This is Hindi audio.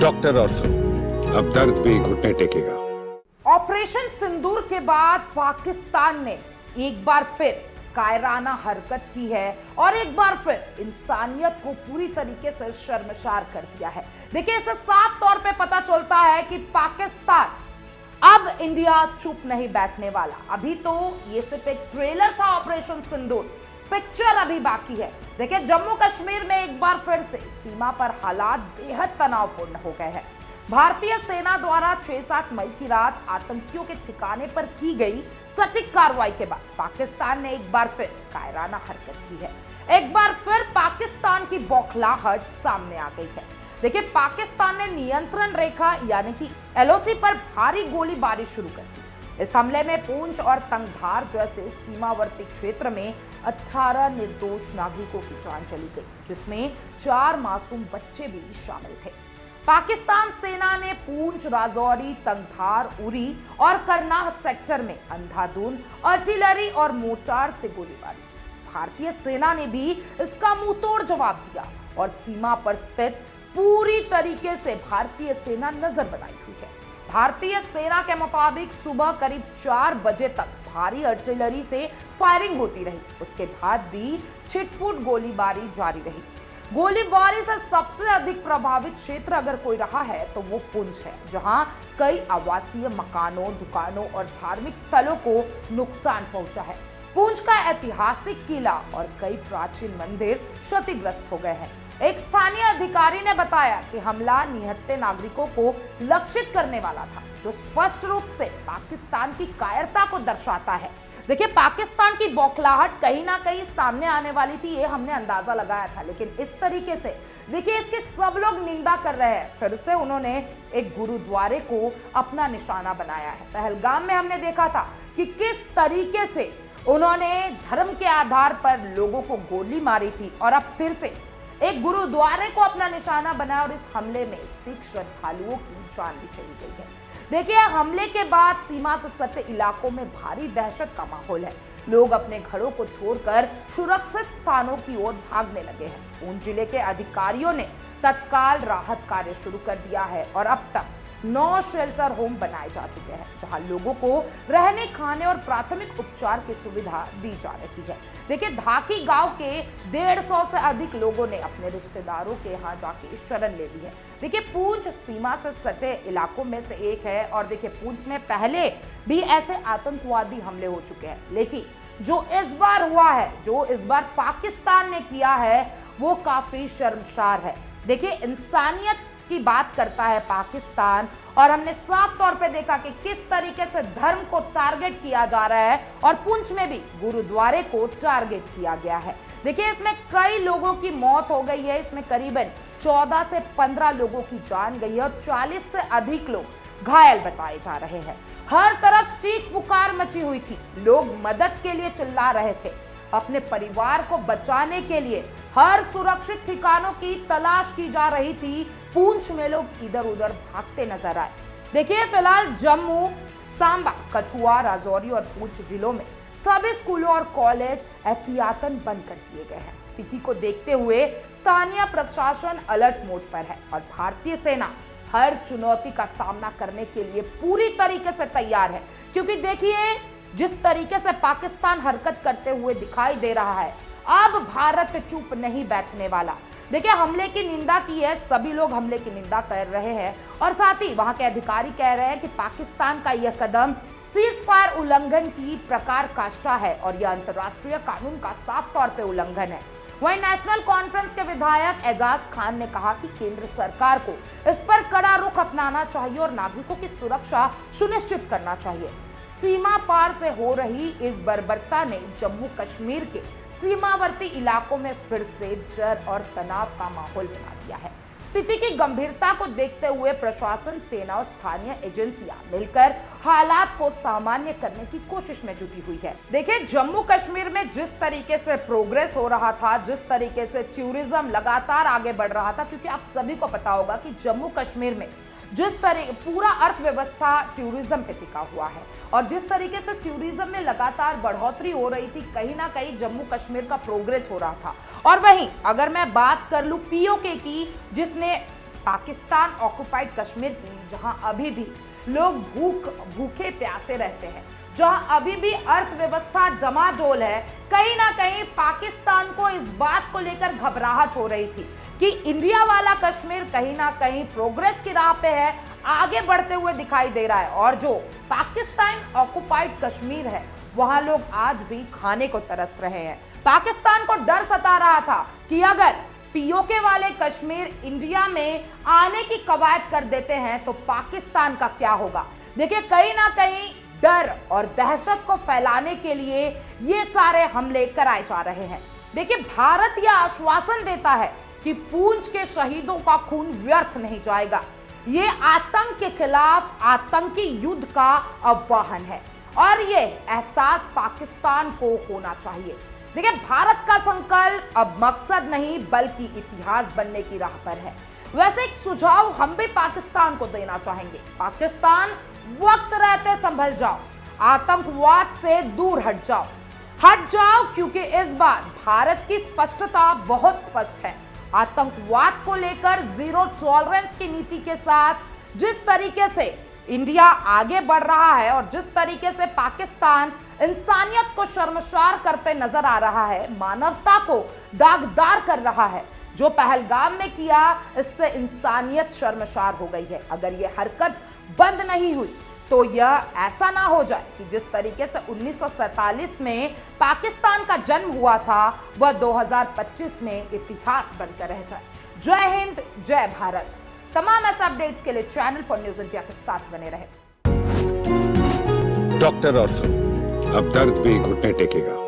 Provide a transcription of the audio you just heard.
डॉक्टर ऑर्थो, अब दर्द भी घुटने टेकेगा। ऑपरेशन सिंदूर के बाद पाकिस्तान ने एक बार फिर कायराना हरकत की है और एक बार फिर इंसानियत को पूरी तरीके से शर्मसार कर दिया है। देखिए, इससे साफ तौर पे पता चलता है कि पाकिस्तान अब इंडिया चुप नहीं बैठने वाला। अभी तो ये सिर्फ एक ट्रेलर था ऑपरेशन सिंदूर, पिक्चर अभी बाकी है। देखिए, जम्मू कश्मीर में एक बार फिर से सीमा पर हालात बेहद तनावपूर्ण हो गए हैं। भारतीय सेना द्वारा 6-7 मई की रात आतंकियों के ठिकाने पर की गई सटीक कार्रवाई के बाद पाकिस्तान ने एक बार फिर कायराना हरकत की है। एक बार फिर पाकिस्तान की बौखलाहट सामने आ गई है। देखिए, पाकिस्तान ने नियंत्रण रेखा यानी कि एलओसी पर भारी गोलीबारी शुरू कर दी। इस हमले में पूंछ और तंगधार जैसे सीमावर्ती क्षेत्र में 18 निर्दोष नागरिकों की जान चली गई, जिसमें 4 मासूम बच्चे भी शामिल थे। पाकिस्तान सेना ने पूंछ, राजौरी, तंगधार, उरी और करनाह सेक्टर में अंधाधुंध आर्टिलरी और मोर्टार से गोलीबारी की। भारतीय सेना ने भी इसका मुंहतोड़ जवाब दिया और सीमा पर स्थित पूरी तरीके से भारतीय सेना नजर बनाई हुई है। भारतीय सेना के मुताबिक सुबह करीब 4 बजे तक भारी आर्टिलरी से फायरिंग होती रही। उसके बाद भी छिटपुट गोलीबारी जारी रही। गोलीबारी से सबसे अधिक प्रभावित क्षेत्र अगर कोई रहा है तो वो पुंछ है, जहां कई आवासीय मकानों, दुकानों और धार्मिक स्थलों को नुकसान पहुंचा है। पुंछ का ऐतिहासिक किला और कई प्राचीन मंदिर क्षतिग्रस्त हो गए हैं। एक स्थानीय अधिकारी ने बताया कि हमला निहत्थे नागरिकों को लक्षित करने वाला था, जो स्पष्ट रूप से पाकिस्तान की कायरता को दर्शाता है। देखिए, पाकिस्तान की बौखलाहट कहीं ना कहीं सामने आने वाली थी, ये हमने अंदाजा लगाया था, लेकिन इस तरीके से देखिए इसकी सब लोग निंदा कर रहे हैं। फिर से उन्होंने एक गुरुद्वारे को अपना निशाना बनाया है। पहलगाम में हमने देखा था कि किस तरीके से उन्होंने धर्म के आधार पर लोगों को गोली मारी थी, और अब फिर से एक गुरुद्वारे को अपना निशाना बनाया और इस हमले में सिख श्रद्धालुओं की जान भी चली गई है। देखिए, हमले के बाद सीमा से सटे इलाकों में भारी दहशत का माहौल है। लोग अपने घरों को छोड़कर सुरक्षित स्थानों की ओर भागने लगे हैं। पूंछ जिले के अधिकारियों ने तत्काल राहत कार्य शुरू कर दिया है और अब तक 9 शेल्टर होम बनाए जा चुके हैं, जहां लोगों को रहने, खाने और प्राथमिक उपचार की सुविधा दी जा रही है। देखिए, धाकी गांव के 150 से अधिक लोगों ने अपने रिश्तेदारों के यहाँ जाके शरण ले ली है। देखिए, पूंछ सीमा से सटे इलाकों में से एक है और देखिए, पूंछ में पहले भी ऐसे आतंकवादी हमले हो चुके हैं, लेकिन जो इस बार हुआ है, जो इस बार पाकिस्तान ने किया है, वो काफी शर्मसार है। देखिए, इंसानियत की बात करता है पाकिस्तान, और हमने साफ तौर पे देखा कि किस तरीके से धर्म को टारगेट किया जा रहा है और पुंछ में भी गुरुद्वारे को टारगेट किया गया है। देखिए, इसमें कई लोगों की मौत हो गई है। इसमें करीबन 14 से 15 लोगों की जान गई है और 40 से अधिक लोग घायल बताए जा रहे हैं। हर तरफ चीख पुकार मची हुई थी। लोग मदद के लिए चिल्ला रहे थे। अपने परिवार को बचाने के लिए हर सुरक्षित ठिकानों की तलाश की जा रही थी। पूंछ में लोग इधर उधर भागते नजर आए। देखिए, फिलहाल जम्मू, सांबा, कठुआ, राजौरी और पूंछ जिलों में सभी स्कूलों और कॉलेज एहतियातन बंद कर दिए गए हैं। स्थिति को देखते हुए स्थानीय प्रशासन अलर्ट मोड पर है और भारतीय सेना हर चुनौती का सामना करने के लिए पूरी तरीके से तैयार है। क्योंकि देखिए, जिस तरीके से पाकिस्तान हरकत करते हुए दिखाई दे रहा है, अब भारत चुप नहीं बैठने वाला। देखिए, हमले की निंदा की है, सभी लोग हमले की निंदा कर रहे हैं और साथ ही वहां के अधिकारी कह रहे हैं कि पाकिस्तान का यह कदम सीज फायर उल्लंघन की प्रकारास्ता है और यह अंतर्राष्ट्रीय कानून का साफ तौर पे उल्लंघन है। वहीं नेशनल कॉन्फ्रेंस के विधायक एजाज खान ने कहा कि केंद्र सरकार को इस पर कड़ा रुख अपनाना चाहिए और नागरिकों की सुरक्षा सुनिश्चित करना चाहिए। सीमा पार से हो रही इस बर्बरता ने जम्मू कश्मीर के सीमावर्ती इलाकों में फिर से डर और तनाव का माहौल बना दिया है। स्थिति की गंभीरता को देखते हुए प्रशासन, सेना और स्थानीय एजेंसियां मिलकर हालात को सामान्य करने की कोशिश में जुटी हुई है। देखिए, जम्मू कश्मीर में जिस तरीके से प्रोग्रेस हो रहा था, जिस तरीके से टूरिज्म लगातार आगे बढ़ रहा था, क्योंकि आप सभी को पता होगा कि जम्मू कश्मीर में जिस तरीके पूरा अर्थव्यवस्था टूरिज्म पे टिका हुआ है और जिस तरीके से टूरिज्म में लगातार बढ़ोतरी हो रही थी, कहीं ना कहीं जम्मू कश्मीर का प्रोग्रेस हो रहा था। और वहीं अगर मैं बात कर लूं पीओके की, जिसने पाकिस्तान ऑक्युपाइड कश्मीर की, जहां अभी भी लोग भूखे प्यासे रहते हैं, जहां अभी भी अर्थव्यवस्था डमाडोल है, कहीं ना कहीं पाकिस्तान को इस बात को लेकर घबराहट हो रही थी कि इंडिया वाला कश्मीर कहीं ना कहीं प्रोग्रेस की राह पे है, आगे बढ़ते हुए दिखाई दे रहा है। और जो पाकिस्तान ऑक्युपाइड कश्मीर है, वहां लोग आज भी खाने को तरस रहे हैं। पाकिस्तान को डर सता रहा था कि अगर पीओके वाले कश्मीर इंडिया में आने की कवायद कर देते हैं तो पाकिस्तान का क्या होगा। देखिए, कहीं ना कहीं डर और दहशत को फैलाने के लिए ये सारे हमले कराए जा रहे हैं। देखिए, भारत यह आश्वासन देता है कि पूंछ के शहीदों का खून व्यर्थ नहीं जाएगा। ये आतंक के खिलाफ आतंकी युद्ध का आह्वान है और ये एहसास पाकिस्तान को होना चाहिए। देखिए, भारत का संकल्प अब मकसद नहीं बल्कि इतिहास बनने की राह पर है। वैसे एक सुझाव हम भी पाकिस्तान को देना चाहेंगे। पाकिस्तान, वक्त रहते संभल जाओ, आतंकवाद से दूर हट जाओ, क्योंकि इस बार भारत की स्पष्टता बहुत स्पष्ट है। आतंकवाद को लेकर जीरो टॉलरेंस की नीति के साथ जिस तरीके से इंडिया आगे बढ़ रहा है और जिस तरीके से पाकिस्तान इंसानियत को शर्मसार करते नजर आ रहा है, मानवता को दागदार कर रहा है, जो पहलगाम में किया, इससे इंसानियत शर्मसार हो गई है। अगर यह हरकत बंद नहीं हुई तो यह ऐसा ना हो जाए कि जिस तरीके से 1947 में पाकिस्तान का जन्म हुआ था, वह 2025 में इतिहास बनकर रह जाए। जय हिंद, जय भारत। तमाम ऐसे अपडेट्स के लिए चैनल फॉर न्यूज इंडिया के साथ बने रहे। डॉक्टर ऑर्थो, अब दर्द भी घुटने टेकेगा।